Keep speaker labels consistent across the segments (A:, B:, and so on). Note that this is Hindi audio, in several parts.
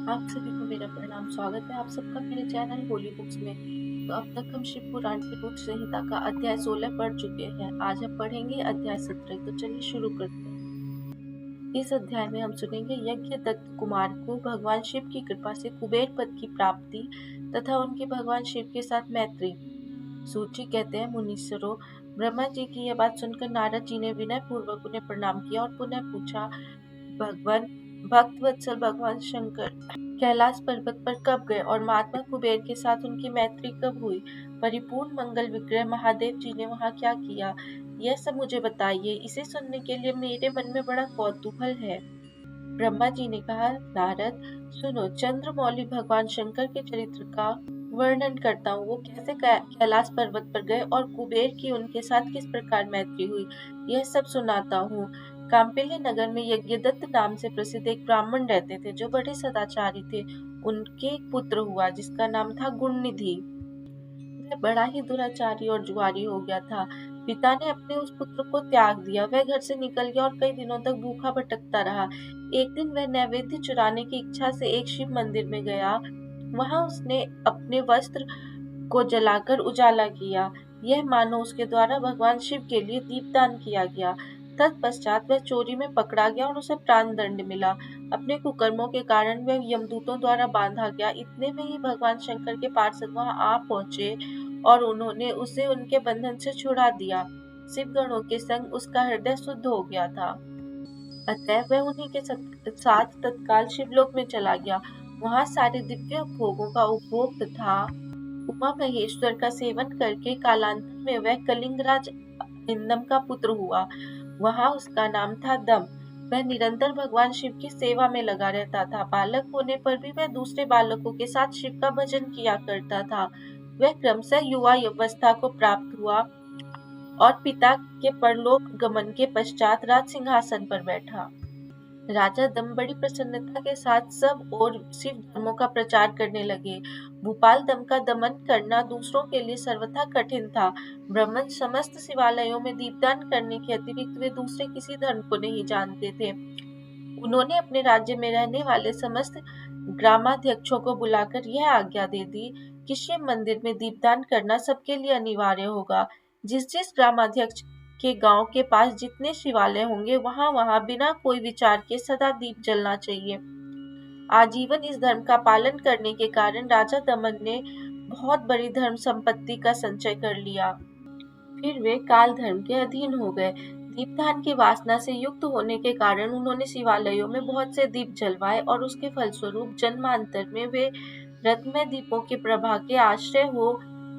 A: आप सभी को मेरा प्रणाम। स्वागत है आप सबका मेरे चैनल होली बुक्स में। तो अब तक हम शिव पुराण की रुद्र संहिता का अध्याय 16 पढ़ चुके हैं। आज हम पढ़ेंगे अध्याय 17। तो चलिए शुरू करते हैं। इस अध्याय में हम सुनेंगे यज्ञ दत्त कुमार को भगवान शिव की कृपा से कुबेर पद की प्राप्ति तथा उनके भगवान शिव के साथ मैत्री। सूची कहते हैं, मुनीश्वरों, ब्रह्मा जी की यह बात सुनकर नारद जी ने विनय पूर्वक उन्हें प्रणाम किया और पुनः पूछा, भगवान भक्त वत्सल भगवान शंकर कैलाश पर्वत पर कब गए और महात्मा कुबेर के साथ उनकी मैत्री कब हुई? परिपूर्ण मंगल विग्रह महादेव जी ने वहां क्या किया? यह सब मुझे बताइए। इसे सुनने के लिए मेरे मन में बड़ा कौतूहल है। ब्रह्मा जी ने कहा, नारद सुनो, चंद्रमौली भगवान शंकर के चरित्र का वर्णन करता हूँ। वो कैसे कैलाश पर्वत पर गए और कुबेर की उनके साथ किस प्रकार मैत्री हुई, यह सब सुनाता हूँ। काम्पिल्य नगर में यज्ञदत्त नाम से प्रसिद्ध एक ब्राह्मण रहते थे जो बड़े सदाचारी थे। उनके एक पुत्र हुआ जिसका नाम था गुणनिधि। वह बड़ा ही दुराचारी और जुआरी हो गया था। पिता ने अपने उस पुत्र को त्याग दिया। वह घर से निकल गया और कई दिनों तक भूखा भटकता रहा। एक दिन वह नैवेद्य चुराने की इच्छा से एक शिव मंदिर में गया। वहां उसने अपने वस्त्र को जलाकर उजाला किया। यह मानो उसके द्वारा भगवान शिव के लिए दीपदान किया गया। तत्पश्चात वह चोरी में पकड़ा गया और उसे प्राण दंड मिला। अपने कुकर्मों के कारण वह यमदूतों द्वारा बांधा गया। इतने में ही भगवान शंकर के पार्षद वहां आ पहुंचे और उन्होंने उसे उनके बंधन से छुड़ा दिया। शिवगणों के संग उसका हृदय शुद्ध हो गया था। अतः वह उन्हीं के साथ तत्काल शिवलोक में चला गया। वहां सारे दिव्य भोगों का उपभोग तथा उमा महेश्वर का सेवन करके कालांतर में वह कलिंगराज इंदम का पुत्र हुआ। वहां उसका नाम था दम। वह निरंतर भगवान शिव की सेवा में लगा रहता था। बालक होने पर भी वह दूसरे बालकों के साथ शिव का भजन किया करता था। वह क्रमशः युवा अवस्था को प्राप्त हुआ और पिता के परलोक गमन के पश्चात राज सिंहासन पर बैठा। राजा दम बड़ी प्रसन्नता के साथ सब और शिव धर्मों का प्रचार करने लगे। भूपाल दम का दमन करना दूसरों के लिए सर्वथा कठिन था। ब्राह्मण समस्त शिवालयों में दीपदान करने के अतिरिक्त वे दूसरे किसी धर्म को नहीं जानते थे। उन्होंने अपने राज्य में रहने वाले समस्त ग्रामाध्यक्षों को बुलाकर यह आज्ञा दे दी कि शिव मंदिर में दीपदान करना सबके लिए अनिवार्य होगा। जिस जिस ग्रामाध्यक्ष के गांव के पास जितने शिवालय होंगे वहां वहां बिना कोई विचार के सदा दीप जलना चाहिए। आजीवन इस धर्म का पालन करने के कारण राजा दमन ने बहुत बड़ी धर्म संपत्ति का संचय कर लिया। फिर वे काल धर्म के अधीन हो गए। दीपदान की वासना से युक्त होने के कारण उन्होंने शिवालयों में बहुत से दीप जलवाए और उसके फलस्वरूप जन्मांतर में वे रत्नमय दीपों की प्रभा के आश्रय हो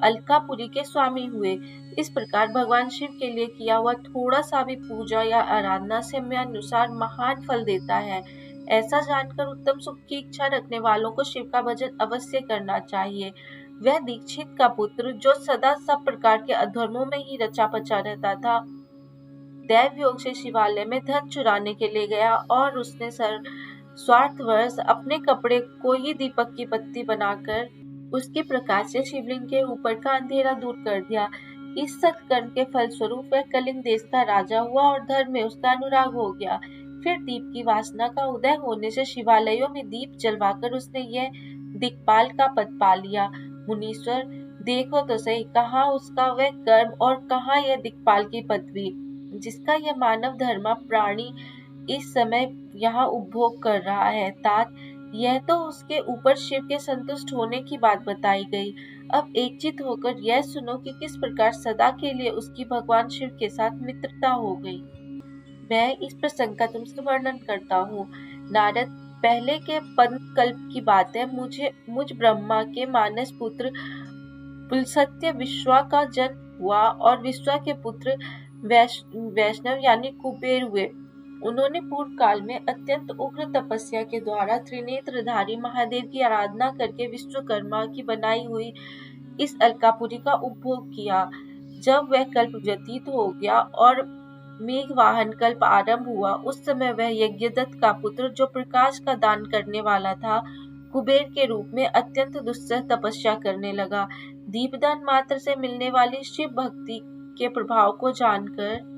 A: अलकापुरी के स्वामी हुए। इस प्रकार भगवान शिव के लिए किया हुआ थोड़ा सा भी पूजा या आराधना समयानुसार महान फल देता है। ऐसा जानकर उत्तम सुख की इच्छा रखने वालों को शिव का भजन अवश्य करना चाहिए। वह दीक्षित का पुत्र जो सदा सब प्रकार के अधर्मों में ही रचा पचा रहता था, दैव योग से शिवालय में धन चुराने के लिए गया और उसने स्वार्थवश अपने कपड़े को ही दीपक की बत्ती बनाकर उसके प्रकाश से शिवलिंग के ऊपर का अंधेरा दूर कर दिया। इस सत्कर्म के फलस्वरूप वह कलिंग देश का राजा हुआ और धर्म में उसका अनुराग हो गया। फिर दीप की वासना का उदय होने से शिवालयों में दीप जलवाकर उसने यह दिक्पाल का पद पा लिया। मुनीश्वर, देखो तो सही, कहाँ उसका वह कर्म और कहाँ यह दिक्पाल की पदवी जिसका यह मानव धर्मा प्राणी इस समय यहाँ उपभोग कर रहा है। तात, यह तो उसके ऊपर शिव के संतुष्ट होने की बात बताई गई। अब एकचित होकर यह सुनो कि किस प्रकार सदा के लिए उसकी भगवान शिव के साथ मित्रता हो गई। मैं इस प्रसंग का तुमसे वर्णन करता हूँ। नारद, पहले के पंत कल्प की बात है। मुझ ब्रह्मा के मानस पुत्र पुलस्त्य विश्वा का जन्म हुआ और विश्वा के पुत्र वैष्णव यानी कुबेर हुए। उन्होंने पूर्व काल में अत्यंत उग्र तपस्या के द्वारा त्रिनेत्रधारी महादेव की आराधना करके विश्वकर्मा की बनाई हुई इस अलकापुरी का उपभोग किया। जब वह कल्प व्यतीत हो गया और मेघवाहन कल्प आरंभ हुआ, उस समय वह यज्ञदत्त का पुत्र जो प्रकाश का दान करने वाला था, कुबेर के रूप में अत्यंत दुस्सह तपस्या करने लगा। दीपदान मात्र से मिलने वाली शिव भक्ति के प्रभाव को जानकर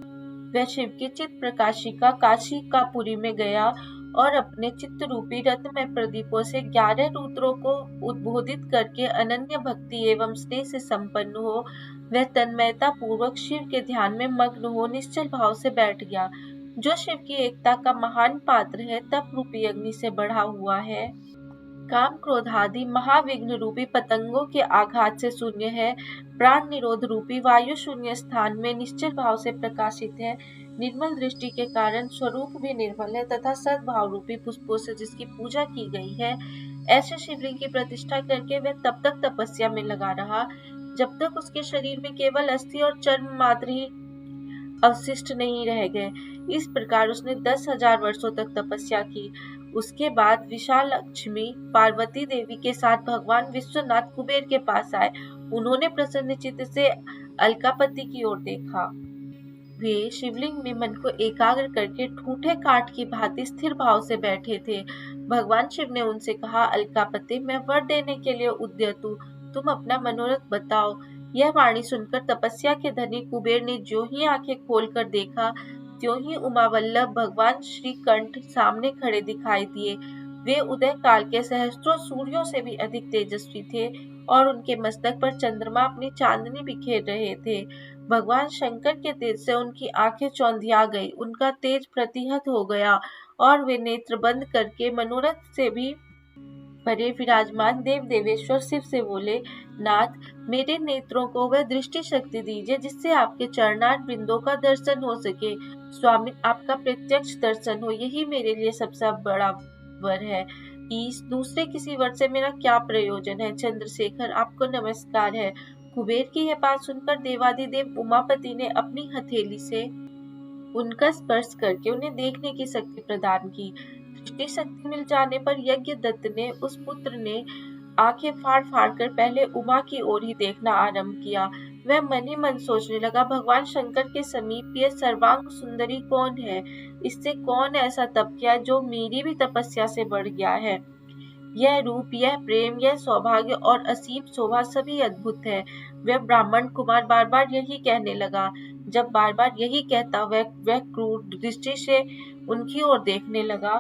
A: वह शिव की चित प्रकाशिका काशी का पुरी में गया और अपने चित्त रूपी रथ में प्रदीपों से 11 रुद्रों को उद्बोधित करके अनन्य भक्ति एवं स्नेह से संपन्न हो वह तन्मयता पूर्वक शिव के ध्यान में मग्न हो निश्चल भाव से बैठ गया। जो शिव की एकता का महान पात्र है, तप रूपी अग्नि से बढ़ा हुआ है, काम क्रोध आदि महाविघ्न रूपी पतंगों के आघात से शून्य है, प्राण निरोध रूपी वायु शून्य स्थान में निश्चल भाव से प्रकाशित है, निर्मल दृष्टि के कारण स्वरूप भी निर्मल है तथा सद्भाव रूपी पुष्पों से जिसकी पूजा की गई है, ऐसे शिवलिंग की प्रतिष्ठा करके वह तब तक तपस्या में लगा रहा जब तक उसके शरीर में केवल अस्थि और चर्म मात्र ही अवशिष्ट नहीं रह गए। इस प्रकार उसने 10,000 वर्षों तक तपस्या की। उसके बाद विशाल लक्ष्मी पार्वती देवी के साथ भगवान विश्वनाथ कुबेर के पास आए। उन्होंने प्रसन्न चित्त से अलकापति की ओर देखा। वे शिवलिंग में मन को एकाग्र करके ठूठे काठ की भांति स्थिर भाव से बैठे थे। भगवान शिव ने उनसे कहा, अलकापति, मैं वर देने के लिए उद्यत हूँ, तुम अपना मनोरथ बताओ। यह वाणी सुनकर तपस्या के धनी कुबेर ने जो ही आंखें खोलकर देखा, त्यों ही उमावल्लभ भगवान श्री कंठ सामने खड़े दिखाई दिए। वे उदय काल के सहस्त्रों सूर्यों से भी अधिक तेजस्वी थे और उनके मस्तक पर चंद्रमा अपनी चांदनी बिखेर रहे थे। भगवान शंकर के तेज से उनकी आंखें चौंधिया गई, उनका तेज प्रतिहत हो गया और वे नेत्र बंद करके मनोरथ से भी परे विराजमान देव देवेश्वर शिव से बोले, नाथ, मेरे नेत्रों को वह दृष्टि शक्ति दीजिए जिससे आपके चरणार बिंदों का दर्शन हो सके। स्वामी, आपका प्रत्यक्ष दर्शन हो, यही मेरे लिए सबसे बड़ा वर है। इस दूसरे किसी वर से मेरा क्या प्रयोजन है? चंद्रशेखर, आपको नमस्कार है। कुबेर की यह बात सुनकर देवादिदेव उमापति ने अपनी हथेली से उनका स्पर्श करके उन्हें देखने की शक्ति प्रदान की। दृष्टि शक्ति मिल जाने पर यज्ञ दत्त ने उस पुत्र ने आंखें फाड़ फाड़ कर पहले उमा की ओर ही देखना आरंभ किया। वह मन ही मन सोचने लगा, भगवान शंकर के समीप यह सर्वांग सुंदरी कौन है? इससे कौन ऐसा तप किया जो मेरी भी तपस्या से बढ़ गया है? यह रूप, यह प्रेम, यह सौभाग्य और असीम शोभा सभी अद्भुत है। वह ब्राह्मण कुमार बार बार यही कहने लगा। जब बार बार यही कहता वह क्रूर दृष्टि से उनकी ओर देखने लगा।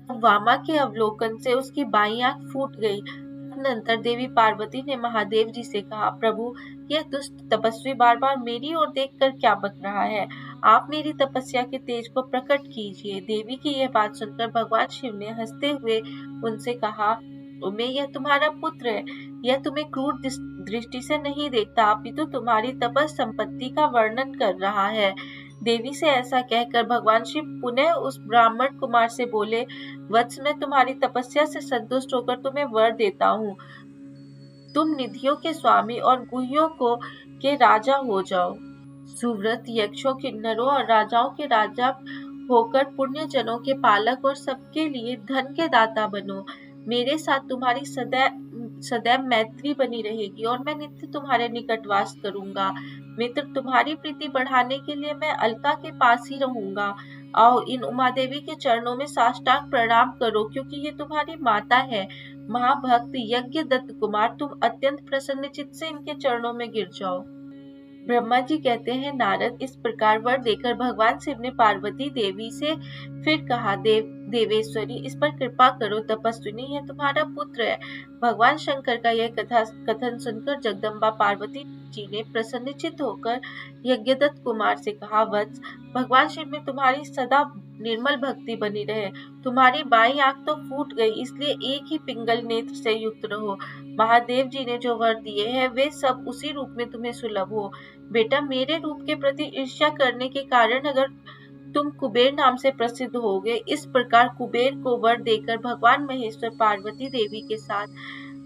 A: तब वामा के अवलोकन से उसकी बाईं आंख फूट गई। तदनंतर देवी पार्वती ने महादेव जी से कहा, प्रभु, यह दुष्ट तपस्वी बार बार मेरी ओर देखकर क्या बक रहा है? आप मेरी तपस्या के तेज को प्रकट कीजिए। देवी की यह बात सुनकर भगवान शिव ने हंसते हुए उनसे कहा, उमे, यह तुम्हारा पुत्र है। यह तुम्हें क्रूर दृष्टि से नहीं देखता, अपितु तुम्हारी तपस संपत्ति का वर्णन कर रहा है। देवी से ऐसा कहकर भगवान शिव पुनः उस ब्राह्मण कुमार से बोले, वत्स, मैं तुम्हारी तपस्या से संतुष्ट होकर तुम्हें वर देता हूँ। तुम निधियों के स्वामी और गुह्यों को के राजा हो जाओ। सुव्रत यक्षों, किन्नरों और राजाओं के राजा होकर पुण्य जनों के पालक और सबके लिए धन के दाता बनो। मेरे साथ तुम्हारी सदैव मैत्री बनी रहेगी और मैं नित्य तुम्हारे निकट वास करूंगा। मित्र, तुम्हारी प्रीति बढ़ाने के लिए मैं अलका के पास ही रहूंगा। आओ, इन उमा देवी के चरणों में साष्टांग प्रणाम करो, क्योंकि ये तुम्हारी माता है। महाभक्त यज्ञ दत्त कुमार, तुम अत्यंत प्रसन्न चित्त से इनके चरणों में गिर जाओ। ब्रह्मा जी कहते हैं, नारद, इस प्रकार वर देकर भगवान शिव ने पार्वती देवी से फिर कहा, देवेश्वरी, इस पर कृपा करो, तपस्विनी, यह तुम्हारा पुत्र है। भगवान शंकर का यह कथन सुनकर जगदम्बा पार्वती जी ने प्रसन्नचित्त होकर यज्ञदत्त कुमार से कहा, वत्स, भगवान शिव में तुम्हारी सदा निर्मल भक्ति बनी रहे। तुम्हारी बाईं आंख तो फूट गई, इसलिए एक ही पिंगल नेत्र से युक्त रहो। महादेव जी ने जो वर दिए हैं वे सब उसी रूप में तुम्हें सुलभ हो। बेटा, मेरे रूप के प्रति ईर्ष्या करने के कारण अगर तुम कुबेर नाम से प्रसिद्ध होगे। इस प्रकार कुबेर को वर देकर भगवान महेश्वर पार्वती देवी के साथ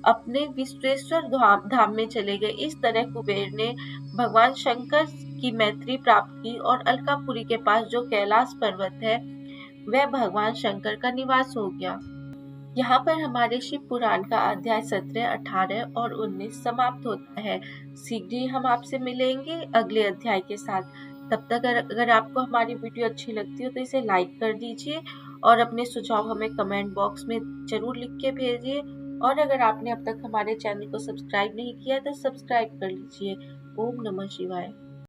A: अपने विश्वेश्वर धाम में चले गए। इस तरह कुबेर ने भगवान शंकर की मैत्री प्राप्त की और अलकापुरी के पास जो कैलाश पर्वत है वह भगवान शंकर का निवास हो गया। यहाँ पर हमारे शिव पुराण का अध्याय 17, 18 और 19 समाप्त होता है। शीघ्र ही हम आपसे मिलेंगे अगले अध्याय के साथ। तब तक अगर आपको हमारी वीडियो अच्छी लगती हो तो इसे लाइक कर दीजिए और अपने सुझाव हमें कमेंट बॉक्स में जरूर लिख के भेजिए। और अगर आपने अब तक हमारे चैनल को सब्सक्राइब नहीं किया तो सब्सक्राइब कर लीजिए। ओम नमः शिवाय।